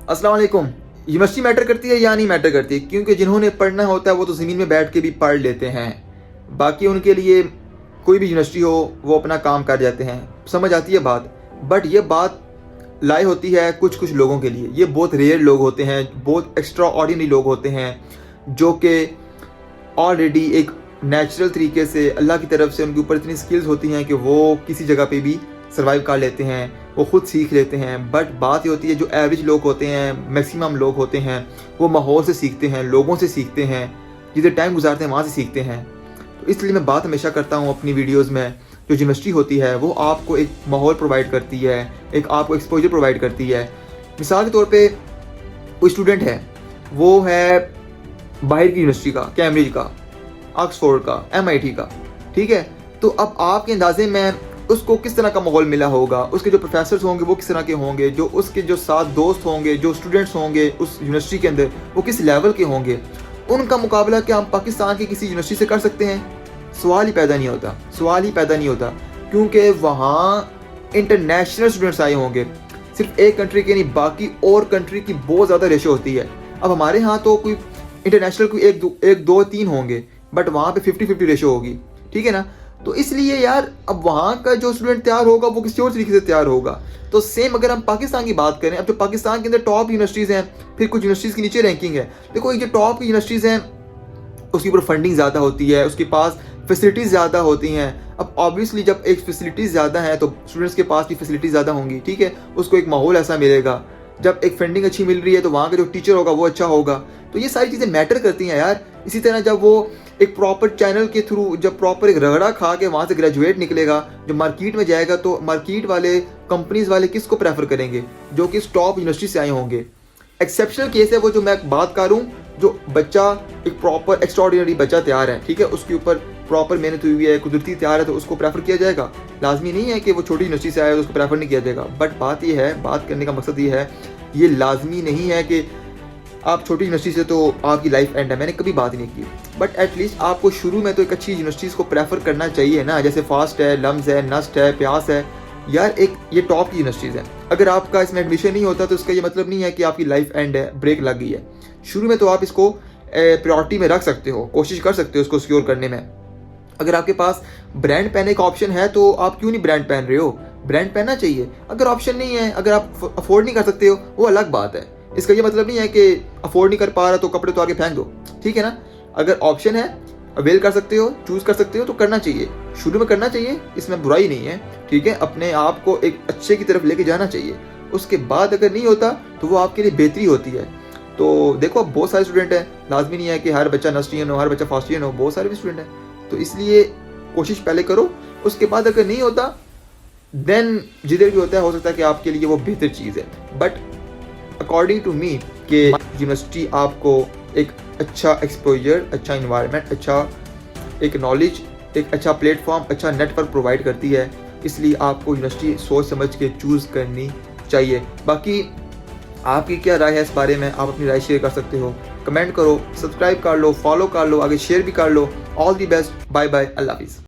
अस्सलाम वालेकुम। University matter करती है या नहीं मैटर करती? क्योंकि जिन्होंने पढ़ना होता है वो तो ज़मीन में बैठ के भी पढ़ लेते हैं। बाकी उनके लिए कोई भी यूनिवर्सिटी हो वो अपना काम कर जाते हैं। समझ आती है बात। बट ये बात लाई होती है कुछ कुछ लोगों के लिए। ये बहुत रेयर लोग होते हैं, बहुत एक्स्ट्रा ऑर्डिनरी लोग होते हैं जो कि ऑलरेडी एक नेचुरल तरीके से अल्लाह की तरफ से उनके ऊपर इतनी स्किल्स होती हैं कि वो किसी जगह पे भी सर्वाइव कर लेते हैं, वो खुद सीख लेते हैं। बट बात ये होती है जो एवरेज लोग होते हैं, मैक्सिमम लोग होते हैं, वो माहौल से सीखते हैं, लोगों से सीखते हैं, जिधर टाइम गुजारते हैं वहाँ से सीखते हैं। तो इसलिए मैं बात हमेशा करता हूँ अपनी वीडियोज़ में, जो यूनिवर्सिटी होती है वो आपको एक माहौल प्रोवाइड करती है, एक आपको एक्सपोजर प्रोवाइड करती है। मिसाल के तौर पे कोई स्टूडेंट है, वो है बाहर की यूनिवर्सिटी का, कैम्ब्रिज का, ऑक्सफोर्ड का, MIT का, ठीक है। तो अब आपके अंदाजे में उसको किस तरह का माहौल मिला होगा, उसके जो प्रोफेसर्स होंगे वो किस तरह के होंगे, जो उसके जो साथ दोस्त होंगे, जो स्टूडेंट्स होंगे उस यूनिवर्सिटी के अंदर वो किस लेवल के होंगे। उनका मुकाबला क्या हम पाकिस्तान की किसी यूनिवर्सिटी से कर सकते हैं? सवाल ही पैदा नहीं होता, सवाल ही पैदा नहीं होता। क्योंकि वहाँ इंटरनेशनल स्टूडेंट्स आए होंगे, सिर्फ एक कंट्री के नहीं, बाकी और कंट्री की बहुत ज़्यादा रेशो होती है। अब हमारे यहाँ तो कोई इंटरनेशनल कोई एक दो तीन होंगे, बट वहाँ पे 50-50 रेशो होगी, ठीक है ना। तो इसलिए यार अब वहाँ का जो स्टूडेंट तैयार होगा वो किसी और तरीके से तैयार होगा। तो सेम अगर हम पाकिस्तान की बात करें, अब जो पाकिस्तान के अंदर टॉप यूनिवर्सिटीज़ हैं, फिर कुछ यूनिवर्सिटीज़ की नीचे रैंकिंग है। देखो ये जो टॉप यूनिवर्सिटीज़ हैं उसके ऊपर फंडिंग ज़्यादा होती है, उसके पास फैसिलिटीज़ ज़्यादा होती हैं। अब ऑब्वियसली जब एक फैसिलिटीज़ ज़्यादा हैं तो स्टूडेंट्स के पास भी फैसिलिटीज़ ज़्यादा होंगी, ठीक है। उसको एक माहौल ऐसा मिलेगा। जब एक फंडिंग अच्छी मिल रही है तो वहाँ का जो टीचर होगा वो अच्छा होगा। तो ये सारी चीज़ें मैटर करती हैं यार। इसी तरह जब वो एक प्रॉपर चैनल के थ्रू, जब प्रॉपर एक रगड़ा खा के वहाँ से ग्रेजुएट निकलेगा, जो मार्केट में जाएगा, तो मार्केट वाले, कंपनीज वाले किसको प्रेफर करेंगे? जो कि टॉप यूनिवर्सिटी से आए होंगे। एक्सेप्शनल केस है वो जो मैं बात कर रहा हूँ, जो बच्चा एक प्रॉपर एक्स्ट्राऑर्डिनरी बच्चा तैयार है, ठीक है, उसके ऊपर प्रॉपर मेहनत हुई है, कुदरती तैयार है, तो उसको प्रेफर किया जाएगा। लाजमी नहीं है कि वो छोटी यूनिवर्सिटी से आया तो उसको प्रेफर नहीं किया जाएगा। बट बात ये है, बात करने का मकसद ये है, ये लाजमी नहीं है कि आप छोटी यूनिवर्सिटी से तो आपकी लाइफ एंड है, मैंने कभी बात नहीं की। बट एटलीस्ट आपको शुरू में तो एक अच्छी यूनिवर्सिटीज़ को प्रेफर करना चाहिए ना, जैसे फास्ट है, लम्स है, नस्ट है, प्यास है, यार एक ये टॉप की यूनिवर्सिटीज़ हैं। अगर आपका इसमें एडमिशन नहीं होता तो इसका ये मतलब नहीं है कि आपकी लाइफ एंड है, ब्रेक लग गई है। शुरू में तो आप इसको प्रायोरिटी में रख सकते हो, कोशिश कर सकते हो इसको सिक्योर करने में। अगर आपके पास ब्रांड पहनने का ऑप्शन है तो आप क्यों नहीं ब्रांड पहन रहे हो? ब्रांड पहनना चाहिए। अगर ऑप्शन नहीं है, अगर आप अफोर्ड नहीं कर सकते हो, वो अलग बात है। इसका ये मतलब नहीं है कि अफोर्ड नहीं कर पा रहा तो कपड़े तो आगे फेंक दो, ठीक है ना। अगर ऑप्शन है, अवेल कर सकते हो, चूज़ कर सकते हो तो करना चाहिए, शुरू में करना चाहिए, इसमें बुराई नहीं है, ठीक है। अपने आप को एक अच्छे की तरफ लेके जाना चाहिए। उसके बाद अगर नहीं होता तो वो आपके लिए बेहतरी होती है। तो देखो अब बहुत सारे स्टूडेंट हैं, लाजमी नहीं है कि हर बच्चा नस्टियन हो, हर बच्चा फास्टियन हो, बहुत सारे भी स्टूडेंट हैं। तो इसलिए कोशिश पहले करो, उसके बाद अगर नहीं होता देन जिधर भी होता है, हो सकता है कि आपके लिए वो बेहतर चीज़ है। बट अकॉर्डिंग टू मी कि यूनिवर्सिटी आपको एक अच्छा एक्सपोजर, अच्छा इन्वायरमेंट, अच्छा एक नॉलेज, एक अच्छा प्लेटफॉर्म, अच्छा नेटवर्क प्रोवाइड करती है। इसलिए आपको यूनिवर्सिटी सोच समझ के चूज़ करनी चाहिए। बाकी आपकी क्या राय है इस बारे में? आप अपनी राय शेयर कर सकते हो, कमेंट करो, सब्सक्राइब कर लो, फॉलो कर लो, आगे शेयर भी कर लो। All the best, bye bye, अल्लाह हाफिज़।